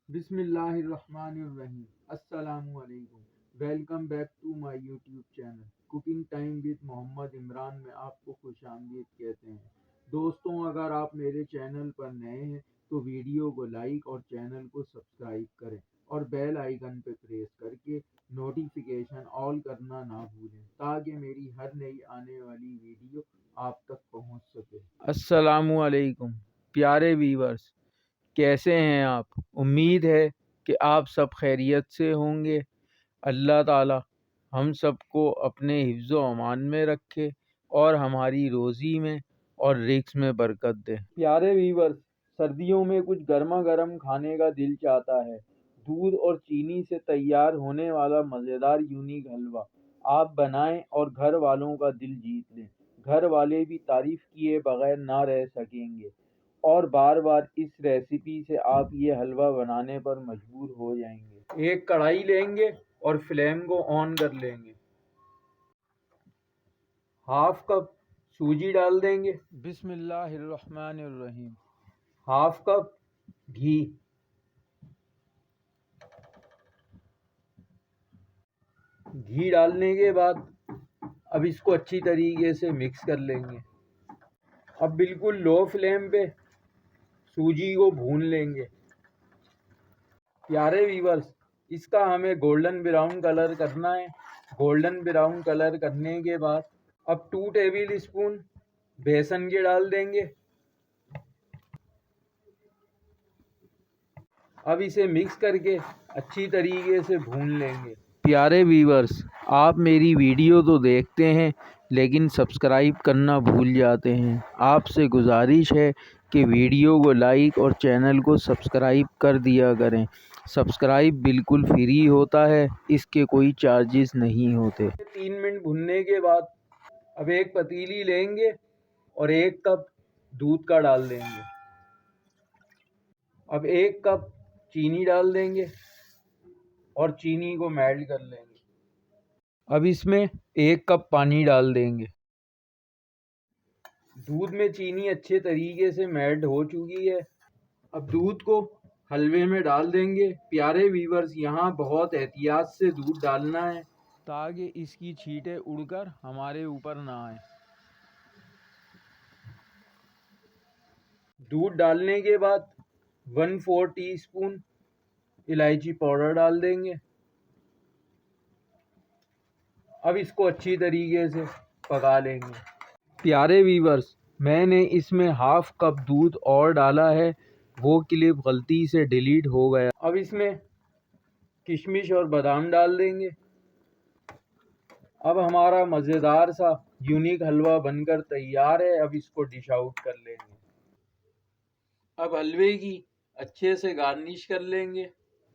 بسم اللہ الرحمن الرحیم۔ السلام علیکم۔ Welcome back to my YouTube channel cooking time with Muhammad Imran میں آپ کو خوش آمدید کہتے ہیں۔ دوستوں، اگر آپ میرے چینل پر نئے ہیں تو ویڈیو کو لائک اور چینل کو سبسکرائب کریں اور بیل آئیکن پہ پریس کر کے نوٹیفیکیشن آل کرنا نہ بھولیں تاکہ میری ہر نئی آنے والی ویڈیو آپ تک پہنچ سکے۔ السلام علیکم پیارے ویورز، کیسے ہیں آپ؟ امید ہے کہ آپ سب خیریت سے ہوں گے۔ اللہ تعالی ہم سب کو اپنے حفظ و امان میں رکھے اور ہماری روزی میں اور رزق میں برکت دے۔ پیارے ویورز، سردیوں میں کچھ گرما گرم کھانے کا دل چاہتا ہے۔ دودھ اور چینی سے تیار ہونے والا مزیدار یونیک حلوہ آپ بنائیں اور گھر والوں کا دل جیت لیں۔ گھر والے بھی تعریف کیے بغیر نہ رہ سکیں گے اور بار بار اس ریسیپی سے آپ یہ حلوہ بنانے پر مجبور ہو جائیں گے۔ ایک کڑھائی لیں گے اور فلیم کو آن کر لیں گے۔ ہاف کپ سوجی ڈال دیں گے۔ بسم اللہ الرحمن الرحیم۔ ہاف کپ گھی، گھی ڈالنے کے بعد اب اس کو اچھی طریقے سے مکس کر لیں گے۔ اب بالکل لو فلیم پہ سوجی کو بھون لیں گے۔ پیارے ویورز، اس کا ہمیں گولڈن براؤن کلر کرنا ہے۔ گولڈن براؤن کلر کرنے کے بعد اب 2 ٹیبل اسپون بیسن کے ڈال دیں گے۔ اب اسے مکس کر کے اچھی طریقے سے بھون لیں گے۔ پیارے ویورز، آپ میری ویڈیو تو دیکھتے ہیں لیکن سبسکرائب کرنا بھول جاتے ہیں۔ آپ سے گزارش ہے کہ ویڈیو کو لائک اور چینل کو سبسکرائب کر دیا کریں۔ سبسکرائب بالکل فری ہوتا ہے، اس کے کوئی چارجز نہیں ہوتے۔ 3 منٹ بھوننے کے بعد اب ایک پتیلی لیں گے اور 1 کپ دودھ کا ڈال دیں گے۔ اب 1 کپ چینی ڈال دیں گے اور چینی کو میلٹ کر لیں گے۔ اب اس میں 1 کپ پانی ڈال دیں گے۔ دودھ میں چینی اچھے طریقے سے میلٹ ہو چکی ہے۔ اب دودھ کو حلوے میں ڈال دیں گے۔ پیارے ویورز، یہاں بہت احتیاط سے دودھ ڈالنا ہے تاکہ اس کی چھینٹیں اڑ کر ہمارے اوپر نہ آئیں۔ دودھ ڈالنے کے بعد 1/4 ٹی اسپون الائچی پاؤڈر ڈال دیں گے۔ اب اس کو اچھی طریقے سے پکا لیں گے۔ پیارے ویورز، میں نے اس میں ہاف کپ دودھ اور ڈالا ہے، وہ کلپ غلطی سے ڈیلیٹ ہو گیا۔ اب اس میں کشمش اور بادام ڈال دیں گے۔ اب ہمارا مزیدار سا یونیک حلوہ بن کر تیار ہے۔ اب اس کو ڈش آؤٹ کر لیں گے۔ اب حلوے کی اچھے سے گارنش کر لیں گے۔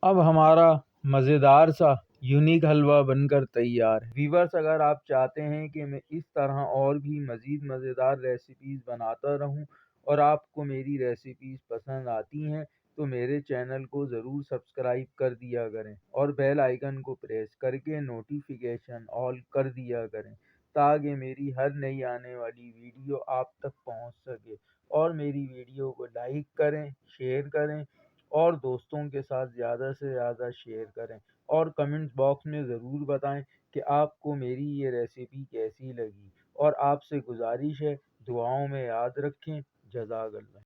اب ہمارا مزیدار سا یونیک حلوہ بن کر تیار ہے۔ ویورز، اگر آپ چاہتے ہیں کہ میں اس طرح اور بھی مزید مزیدار ریسیپیز بناتا رہوں اور آپ کو میری ریسیپیز پسند آتی ہیں تو میرے چینل کو ضرور سبسکرائب کر دیا کریں اور بیل آئیکن کو پریس کر کے نوٹیفیکیشن آل کر دیا کریں تاکہ میری ہر نئی آنے والی ویڈیو آپ تک پہنچ سکے۔ اور میری ویڈیو کو لائک کریں، شیئر کریں اور دوستوں کے ساتھ زیادہ سے زیادہ شیئر کریں اور کمنٹ باکس میں ضرور بتائیں کہ آپ کو میری یہ ریسیپی کیسی لگی۔ اور آپ سے گزارش ہے دعاؤں میں یاد رکھیں۔ جزاک اللہ۔